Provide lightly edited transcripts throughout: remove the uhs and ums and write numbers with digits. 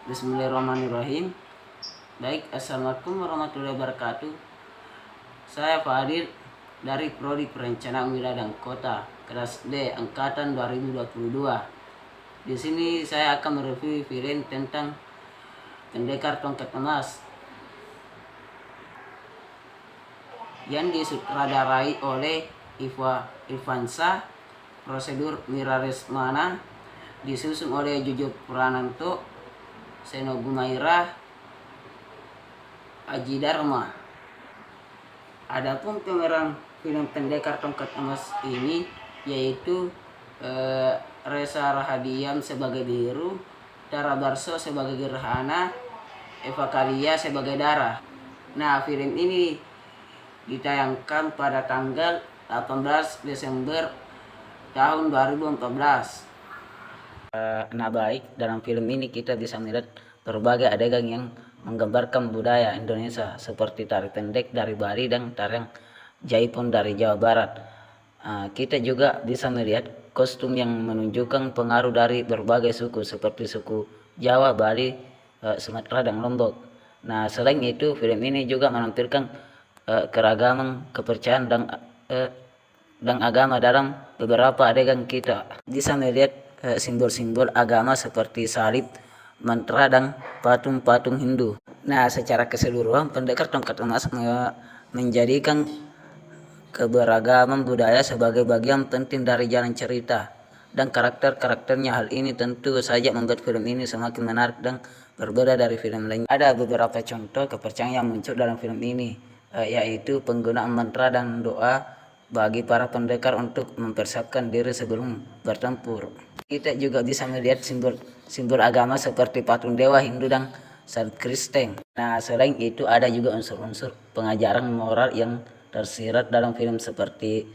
Bismillahirrahmanirrahim. Baik, assalamualaikum warahmatullahi wabarakatuh. Saya Fadil dari Prodi Perencanaan Wilayah dan Kota, kelas D, angkatan 2022. Di sini saya akan mereview film tentang Pendekar Tongkat Emas yang disutradarai oleh Ivansa, Prosedur Mira Resmana, disusun oleh Jujur Prananto, Seno Gumairah, Aji Dharma. Adapun pemeran film Pendekar Tongkat Emas ini yaitu Reza Rahadian sebagai Biru, Tara Barso sebagai Gerhana, Eva Kalia sebagai Dara. Nah, film ini ditayangkan pada tanggal 18 Desember tahun 2014. Nah baik, dalam film ini kita bisa melihat berbagai adegan yang menggambarkan budaya Indonesia seperti tari pendek dari Bali dan tarian Jaipong dari Jawa Barat. Kita juga bisa melihat kostum yang menunjukkan pengaruh dari berbagai suku seperti suku Jawa, Bali, Sumatera, dan Lombok. Nah selain itu film ini juga menampilkan keragaman kepercayaan dan agama dalam beberapa adegan. Kita bisa melihat simbol-simbol agama seperti salib, mantra, dan patung-patung Hindu. Nah, secara keseluruhan Pendekar Tongkat Emas menjadikan keberagaman budaya sebagai bagian penting dari jalan cerita dan karakter-karakternya. Hal ini tentu saja membuat film ini semakin menarik dan berbeda dari film lain. Ada beberapa contoh kepercayaan yang muncul dalam film ini, yaitu penggunaan mantra dan doa bagi para pendekar untuk mempersiapkan diri sebelum bertempur. Kita juga bisa melihat simbol agama seperti patung dewa Hindu dan salib Kristen. Nah, selain itu ada juga unsur-unsur pengajaran moral yang tersirat dalam film seperti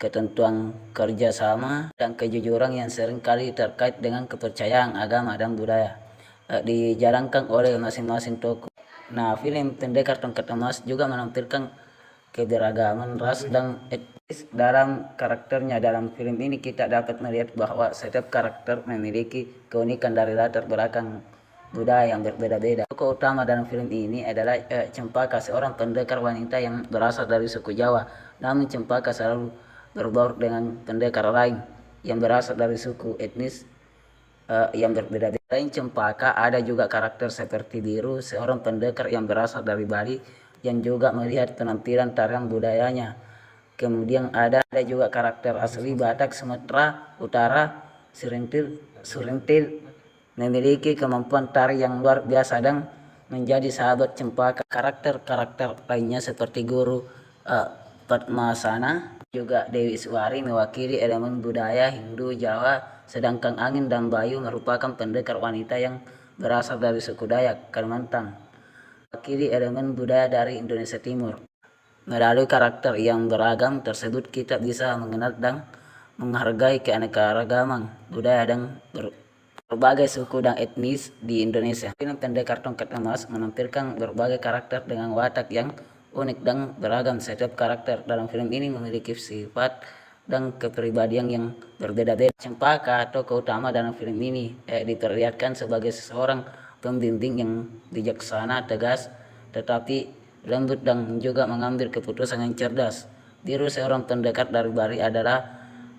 ketentuan kerjasama dan kejujuran yang seringkali terkait dengan kepercayaan agama dan budaya dijalankan oleh masing-masing tokoh. Nah, film Pendekar Tongkat Emas juga menampilkan keberagaman ras dan etnis dalam karakternya. Dalam film ini kita dapat melihat bahwa setiap karakter memiliki keunikan dari latar belakang budaya yang berbeda-beda. Tokoh utama dalam film ini adalah Cempaka, seorang pendekar wanita yang berasal dari suku Jawa. Namun Cempaka selalu berbaur dengan pendekar lain yang berasal dari suku etnis yang berbeda-beda. Selain Cempaka, ada juga karakter seperti Biru, seorang pendekar yang berasal dari Bali yang juga melihat penampilan tarian budayanya. Kemudian ada juga karakter asli Batak Sumatera Utara, Surintil memiliki kemampuan tari yang luar biasa dan menjadi sahabat Cempaka. Karakter-karakter lainnya seperti Guru Padmasana, juga Dewi Suwari mewakili elemen budaya Hindu Jawa, sedangkan Angin dan Bayu merupakan pendekar wanita yang berasal dari suku Dayak Kalimantan, mewakili elemen budaya dari Indonesia Timur. Melalui karakter yang beragam tersebut kita bisa mengenal dan menghargai keanekaragaman budaya dan berbagai suku dan etnis di Indonesia. Film Pendekar Tongkat Emas menampilkan berbagai karakter dengan watak yang unik dan beragam. Setiap karakter dalam film ini memiliki sifat dan kepribadian yang berbeda-beda. Cempaka, tokoh utama dalam film ini, diperlihatkan sebagai seseorang pembimbing yang bijaksana, tegas, tetapi lembut dan juga mengambil keputusan yang cerdas. Biru, seorang pendekar dari Bali, adalah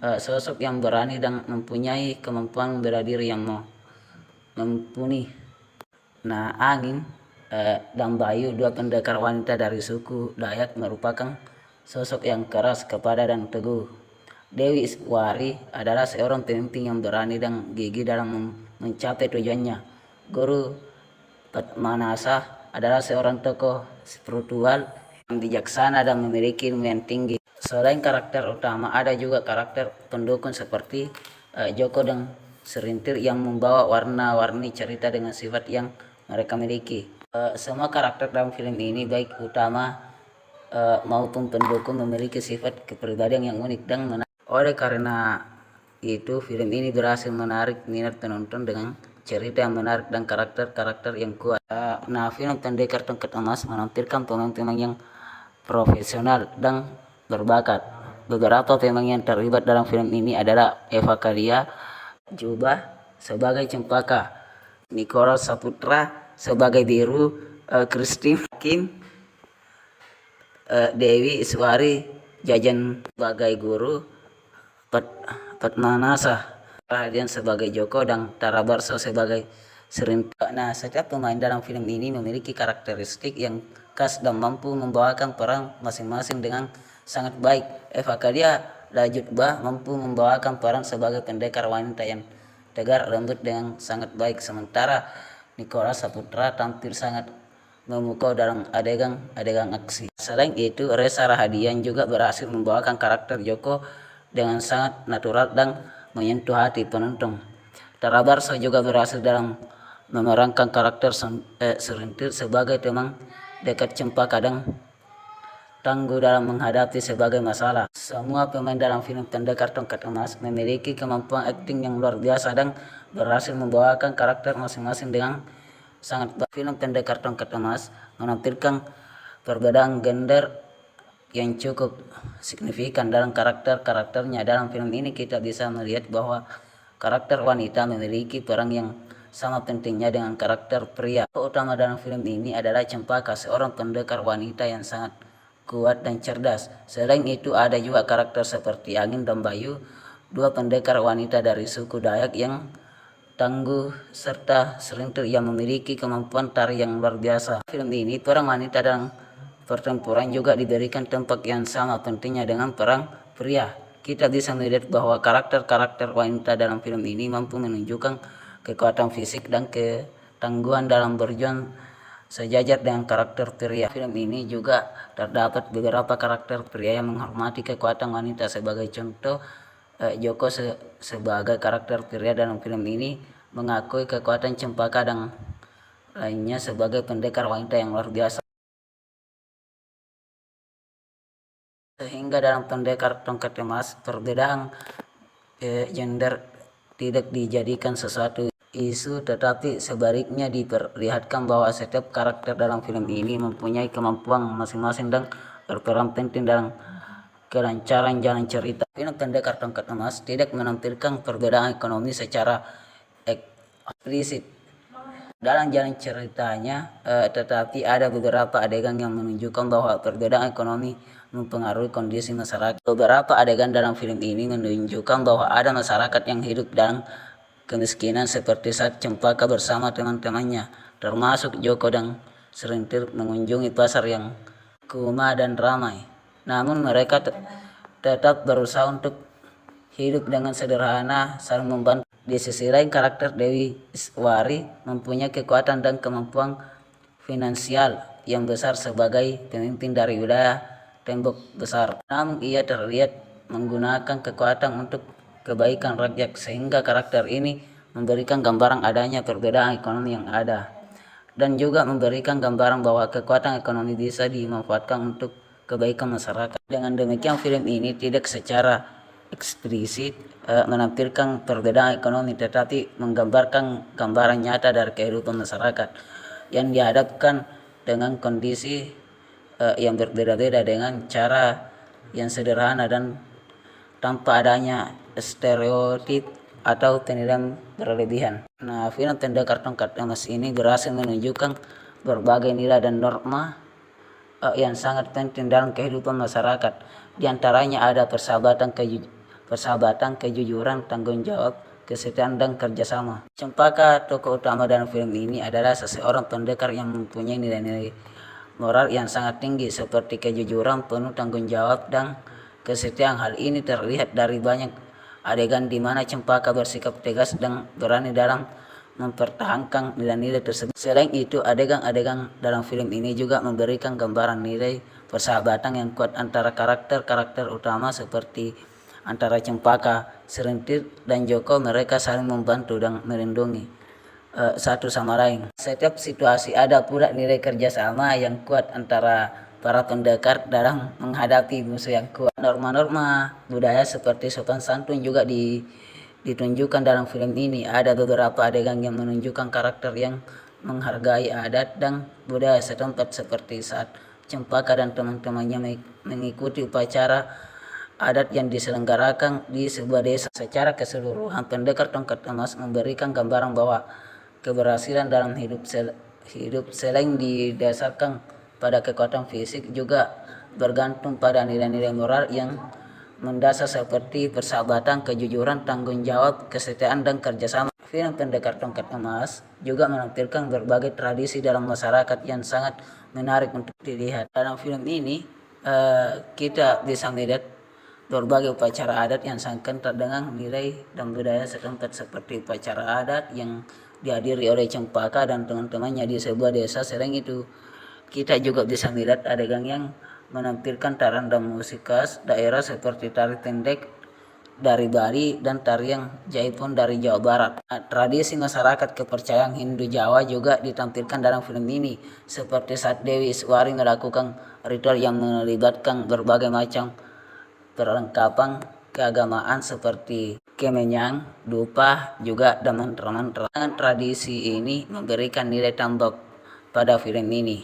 sosok yang berani dan mempunyai kemampuan bela diri yang mumpuni. Nah, Angin dan Bayu, dua pendekar wanita dari suku Dayak, merupakan sosok yang keras, kepada dan teguh. Dewi Wari adalah seorang pemimpin yang berani dan gigih dalam mencapai tujuannya. Guru Padmanasa adalah seorang tokoh spiritual yang bijaksana dan memiliki ilmu yang tinggi. Selain karakter utama, ada juga karakter pendukung seperti Joko dan Serintil yang membawa warna-warni cerita dengan sifat yang mereka miliki. Semua karakter dalam film ini, baik utama maupun pendukung, memiliki sifat kepribadian yang unik dan menarik. Oleh karena itu, film ini berhasil menarik minat penonton dengan cerita yang menarik dan karakter-karakter yang kuat. Nah, film Pendekar Tongkat Emas menampilkan pemain-pemain yang profesional dan berbakat. Beberapa pemain yang terlibat dalam film ini adalah Eva Kalia Jubah sebagai Cempaka, Nicholas Saputra sebagai Biru, Christine Hakim, Dewi Iswari Jajan sebagai Guru, Padmanasa Rahadian sebagai Joko, dan Tara Barso sebagai Serinta. Nah, setiap pemain dalam film ini memiliki karakteristik yang khas dan mampu membawakan peran masing-masing dengan sangat baik. Eva Kadia Lajutba mampu membawakan peran sebagai pendekar wanita yang tegar lembut dengan sangat baik, sementara Nicholas Saputra tampil sangat memukau dalam adegan aksi. Selain itu, Reza Rahadian juga berhasil membawakan karakter Joko dengan sangat natural dan menyentuh hati penonton. Tara Barso juga berhasil dalam memerankan karakter Serintil sebagai teman dekat Cempaka dan tangguh dalam menghadapi sebagai masalah. Semua pemain dalam film Pendekar Tongkat Emas memiliki kemampuan akting yang luar biasa dan berhasil membawakan karakter masing-masing dengan sangat baik. Film Pendekar Tongkat Emas menampilkan perbedaan gender yang cukup signifikan dalam karakternya. Dalam film ini kita bisa melihat bahwa karakter wanita memiliki peran yang sama pentingnya dengan karakter pria. Tokoh utama dalam film ini adalah Cempaka, seorang pendekar wanita yang sangat kuat dan cerdas. Selain itu ada juga karakter seperti Angin dan Bayu, dua pendekar wanita dari suku Dayak yang tangguh, serta Serintil yang memiliki kemampuan tari yang luar biasa. Film ini perang wanita dan pertempuran juga diberikan tempat yang sama pentingnya dengan perang pria. Kita bisa melihat bahwa karakter-karakter wanita dalam film ini mampu menunjukkan kekuatan fisik dan ketangguhan dalam berjuang sejajar dengan karakter pria. Film ini juga terdapat beberapa karakter pria yang menghormati kekuatan wanita. Sebagai contoh, Joko sebagai karakter pria dalam film ini mengakui kekuatan Cempaka dan lainnya sebagai pendekar wanita yang luar biasa. Sehingga dalam Pendekar Tongkat Emas, perbedaan gender tidak dijadikan sesuatu isu, tetapi sebaliknya diperlihatkan bahwa setiap karakter dalam film ini mempunyai kemampuan masing-masing dan berperan penting dalam kelancaran jalan cerita. Film Pendekar Tongkat Emas tidak menampilkan perbedaan ekonomi secara eksplisit dalam jalan ceritanya, tetapi ada beberapa adegan yang menunjukkan bahwa perbedaan ekonomi mempengaruhi kondisi masyarakat. Beberapa adegan dalam film ini menunjukkan bahwa ada masyarakat yang hidup dalam kemiskinan, seperti saat Cempaka bersama teman-temannya, termasuk Joko dan Serintil, mengunjungi pasar yang kumuh dan ramai. Namun mereka tetap berusaha untuk hidup dengan sederhana, saling membantu. Di sisi lain, karakter Dewi Iswari mempunyai kekuatan dan kemampuan finansial yang besar sebagai pemimpin dari wilayah tembok besar. Namun ia terlihat menggunakan kekuatan untuk kebaikan rakyat, sehingga karakter ini memberikan gambaran adanya perbedaan ekonomi yang ada, dan juga memberikan gambaran bahwa kekuatan ekonomi bisa dimanfaatkan untuk kebaikan masyarakat. Dengan demikian, film ini tidak secara eksplisit menampilkan perbedaan ekonomi, tetapi menggambarkan gambaran nyata dari kehidupan masyarakat yang dihadapkan dengan kondisi yang berbeda-beda dengan cara yang sederhana dan tanpa adanya stereotip atau penilaian berlebihan. Nah, film Pendekar Tongkat Emas ini berhasil menunjukkan berbagai nilai dan norma yang sangat penting dalam kehidupan masyarakat. Di antaranya ada persahabatan, kejujuran, tanggung jawab, kesetiaan, dan kerjasama. Cempaka, tokoh utama dalam film ini, adalah seseorang pendekar yang mempunyai nilai-nilai moral yang sangat tinggi seperti kejujuran, penuh tanggung jawab, dan kesetiaan. Hal ini terlihat dari banyak adegan di mana Cempaka bersikap tegas dan berani dalam mempertahankan nilai-nilai tersebut. Selain itu, adegan-adegan dalam film ini juga memberikan gambaran nilai persahabatan yang kuat antara karakter-karakter utama seperti antara Cempaka, Serintil, dan Joko. Mereka saling membantu dan melindungi satu sama lain. Setiap situasi ada pula nilai kerjasama yang kuat antara para pendekar dalam menghadapi musuh yang kuat. Norma-norma budaya seperti sopan santun juga ditunjukkan dalam film ini. Ada beberapa adegan yang menunjukkan karakter yang menghargai adat dan budaya setempat, seperti saat Cempaka dan teman-temannya mengikuti upacara adat yang diselenggarakan di sebuah desa. Secara keseluruhan, Pendekar Tongkat Emas memberikan gambaran bahwa keberhasilan dalam hidup selain didasarkan pada kekuatan fisik juga bergantung pada nilai-nilai moral yang mendasar seperti persahabatan, kejujuran, tanggung jawab, kesetiaan, dan kerjasama. Film Pendekar Tongkat Emas juga menampilkan berbagai tradisi dalam masyarakat yang sangat menarik untuk dilihat. Dalam film ini kita bisa melihat berbagai upacara adat yang sangat kental dengan nilai dan budaya setempat, seperti upacara adat yang dihadiri oleh Cempaka dan teman-temannya di sebuah desa. Selain itu, kita juga bisa melihat adegan yang menampilkan tarian dan musik khas daerah seperti tari tendek dari Bali dan tarian Jaipong dari Jawa Barat. Tradisi masyarakat kepercayaan Hindu Jawa juga ditampilkan dalam film ini, seperti saat Dewi Iswari melakukan ritual yang melibatkan berbagai macam perlengkapan keagamaan seperti kemenyang, dupa, juga dan mantra-mantra. Tradisi ini memberikan nilai tambah pada film ini.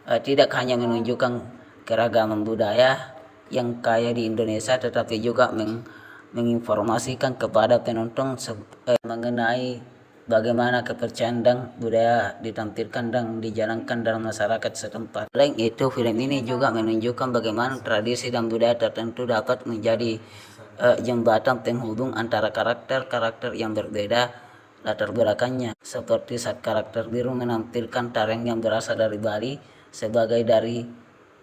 Tidak hanya menunjukkan keragaman budaya yang kaya di Indonesia, tetapi juga menginformasikan kepada penonton mengenai bagaimana kepercayaan dan budaya ditampilkan dan dijalankan dalam masyarakat setempat. Selain itu, film ini juga menunjukkan bagaimana tradisi dan budaya tertentu dapat menjadi jembatan penghubung antara karakter-karakter yang berbeda latar belakangnya, seperti saat karakter biru menampilkan tarian yang berasal dari Bali sebagai dari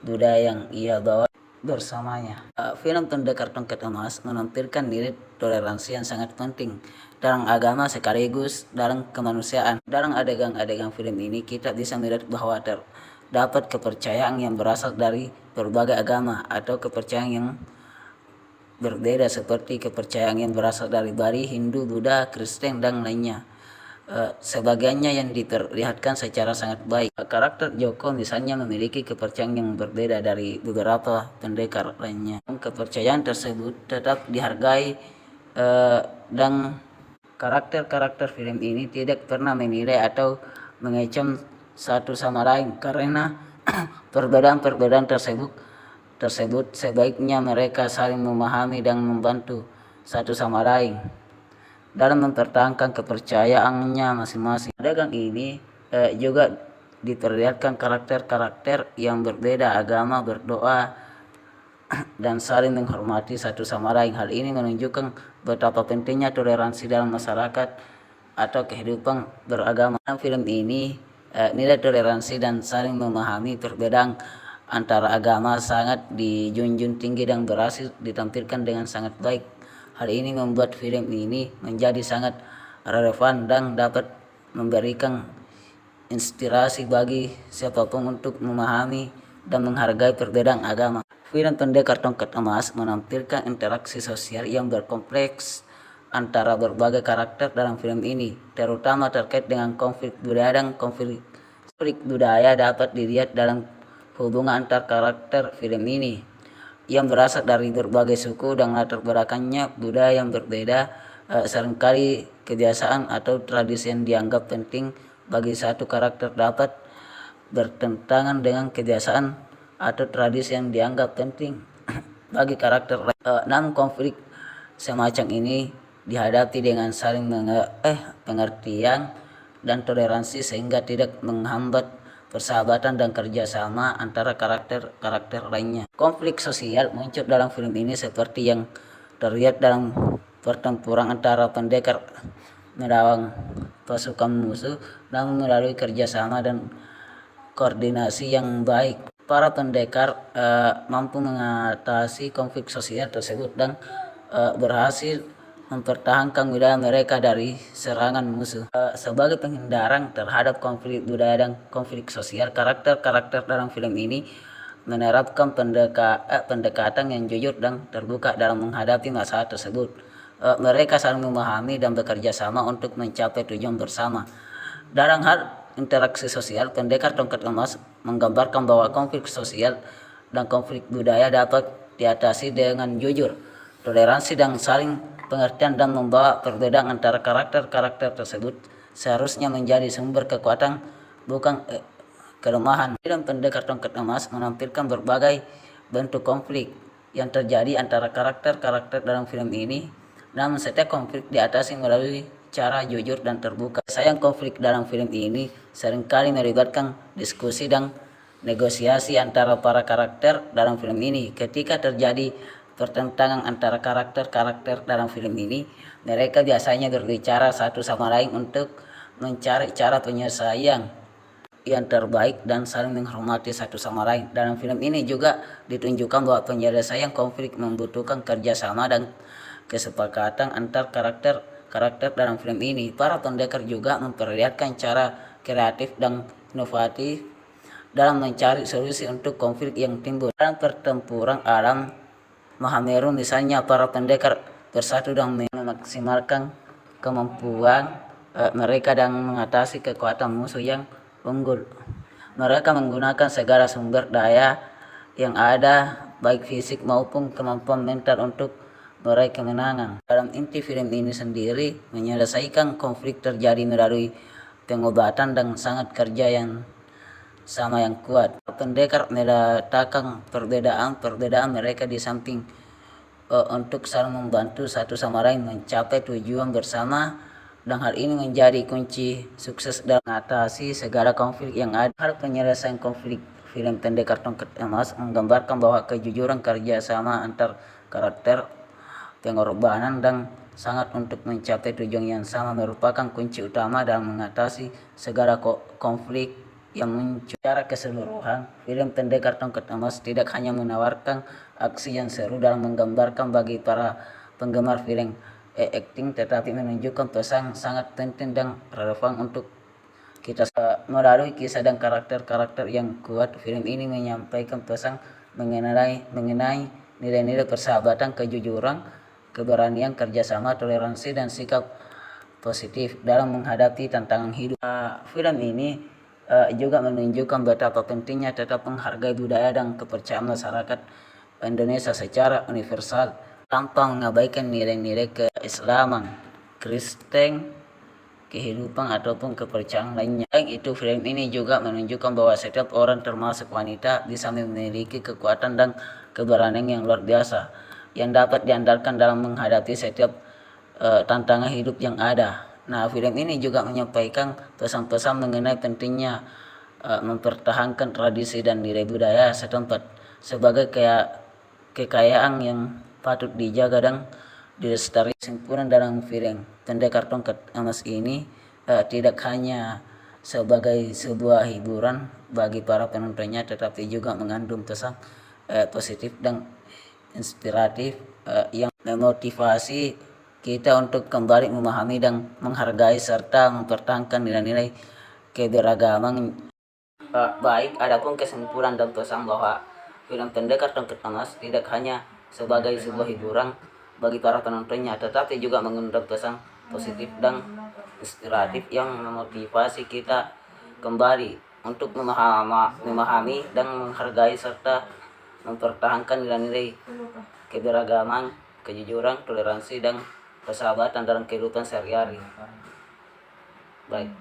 budaya yang ia bawa bersamanya. Film Pendekar Tongkat Emas menampilkan nilai toleransi yang sangat penting dalam agama sekaligus dalam kemanusiaan. Dalam adegan-adegan film ini kita bisa melihat bahwa terdapat kepercayaan yang berasal dari berbagai agama atau kepercayaan yang berbeda, seperti kepercayaan yang berasal dari Bali, Hindu, Buddha, Kristen, dan lainnya. Sebagiannya yang diperlihatkan secara sangat baik. Karakter Joko misalnya memiliki kepercayaan yang berbeda dari beberapa pendekar lainnya. Kepercayaan tersebut tetap dihargai dan karakter-karakter film ini tidak pernah menilai atau mengecam satu sama lain, karena perbedaan-perbedaan tersebut sebaiknya mereka saling memahami dan membantu satu sama lain dalam mempertahankan kepercayaannya masing-masing. Adegan ini juga diperlihatkan karakter-karakter yang berbeda agama berdoa dan saling menghormati satu sama lain. Hal ini menunjukkan betapa pentingnya toleransi dalam masyarakat atau kehidupan beragama. Dalam film ini nilai toleransi dan saling memahami perbedaan antara agama sangat dijunjung tinggi dan berhasil ditampilkan dengan sangat baik. Hal ini membuat film ini menjadi sangat relevan dan dapat memberikan inspirasi bagi siapapun untuk memahami dan menghargai perbedaan agama. Film Pendekar Tongkat Emas menampilkan interaksi sosial yang berkompleks antara berbagai karakter dalam film ini, terutama terkait dengan konflik budaya dan konflik budaya dapat dilihat dalam hubungan antar karakter film ini yang berasal dari berbagai suku dan latar belakangnya budaya yang berbeda. Seringkali kebiasaan atau tradisi yang dianggap penting bagi satu karakter dapat bertentangan dengan kebiasaan atau tradisi yang dianggap penting bagi karakter lain. Namun konflik semacam ini dihadapi dengan saling pengertian dan toleransi sehingga tidak menghambat persahabatan dan kerjasama antara karakter-karakter lainnya. Konflik sosial muncul dalam film ini seperti yang terlihat dalam pertempuran antara pendekar melawan pasukan musuh, namun melalui kerjasama dan koordinasi yang baik, para pendekar mampu mengatasi konflik sosial tersebut dan berhasil mempertahankan wilayah mereka dari serangan musuh. Sebagai penghindaran terhadap konflik budaya dan konflik sosial, karakter-karakter dalam film ini menerapkan pendekatan yang jujur dan terbuka dalam menghadapi masalah tersebut. Mereka saling memahami dan bekerja sama untuk mencapai tujuan bersama. Dalam hal interaksi sosial, Pendekar Tongkat Emas menggambarkan bahwa konflik sosial dan konflik budaya dapat diatasi dengan jujur, toleransi, dan saling pengertian, dan membawa perbedaan antara karakter-karakter tersebut seharusnya menjadi sumber kekuatan, bukan kelemahan. Film Pendekar Tongkat Emas menampilkan berbagai bentuk konflik yang terjadi antara karakter-karakter dalam film ini, namun setiap konflik diatasi melalui cara jujur dan terbuka. Sayang konflik dalam film ini seringkali melibatkan diskusi dan negosiasi antara para karakter dalam film ini. Ketika terjadi pertentangan antara karakter-karakter dalam film ini, mereka biasanya berbicara satu sama lain untuk mencari cara penyelesaian yang terbaik dan saling menghormati satu sama lain. Dalam film ini juga ditunjukkan bahwa penyelesaian konflik membutuhkan kerjasama dan kesepakatan antar karakter dalam film ini. Para pendekar juga memperlihatkan cara kreatif dan inovatif dalam mencari solusi untuk konflik yang timbul. Dalam pertempuran alam Mahameru misalnya, para pendekar bersatu dan memaksimalkan kemampuan mereka dan mengatasi kekuatan musuh yang unggul. Mereka menggunakan segala sumber daya yang ada, baik fisik maupun kemampuan mental untuk meraih kemenangan. Dalam inti film ini sendiri, menyelesaikan konflik terjadi melalui pengobatan dan sangat kerja yang sama yang kuat. Pendekar meletakkan perbedaan mereka di samping untuk saling membantu satu sama lain mencapai tujuan bersama, dan hal ini menjadi kunci sukses dalam mengatasi segala konflik yang ada. Hal penyelesaian konflik film Pendekar Tongkat Emas menggambarkan bahwa kejujuran, kerjasama antar karakter, pengorbanan dan sangat untuk mencapai tujuan yang sama merupakan kunci utama dalam mengatasi segala konflik yang muncul. Secara keseluruhan, film Pendekar Tongkat Emas tidak hanya menawarkan aksi yang seru dalam menggambarkan bagi para penggemar film acting, tetapi menunjukkan pesan sangat penting dan relevan untuk kita. Melalui kisah dan karakter-karakter yang kuat, film ini menyampaikan pesan mengenai nilai-nilai persahabatan, kejujuran, keberanian, kerjasama, toleransi, dan sikap positif dalam menghadapi tantangan hidup. Film ini juga menunjukkan betapa pentingnya tetap menghargai budaya dan kepercayaan masyarakat Indonesia secara universal tanpa mengabaikan nilai-nilai keislaman, Kristen, kehidupan ataupun kepercayaan lainnya. Selain itu, film ini juga menunjukkan bahwa setiap orang termasuk wanita bisa memiliki kekuatan dan keberanian yang luar biasa yang dapat diandalkan dalam menghadapi setiap tantangan hidup yang ada. Nah, film ini juga menyampaikan pesan-pesan mengenai pentingnya mempertahankan tradisi dan nilai budaya setempat sebagai kekayaan yang patut dijaga dan dilestarikan. Kesimpulan dalam film Pendekar Tongkat Emas ini tidak hanya sebagai sebuah hiburan bagi para penontonnya, tetapi juga mengandung pesan positif dan inspiratif yang memotivasi kita untuk kembali memahami dan menghargai serta mempertahankan nilai-nilai keberagaman. Baik, adapun kesimpulan dan pesan bahwa film Pendekar Tongkat Emas tidak hanya sebagai sebuah hiburan bagi para penontonnya, tetapi juga mengundang pesan positif dan inspiratif yang memotivasi kita kembali untuk memahami dan menghargai serta mempertahankan nilai-nilai keberagaman, kejujuran, toleransi, dan persahabatan dalam kehidupan sehari-hari. Baik.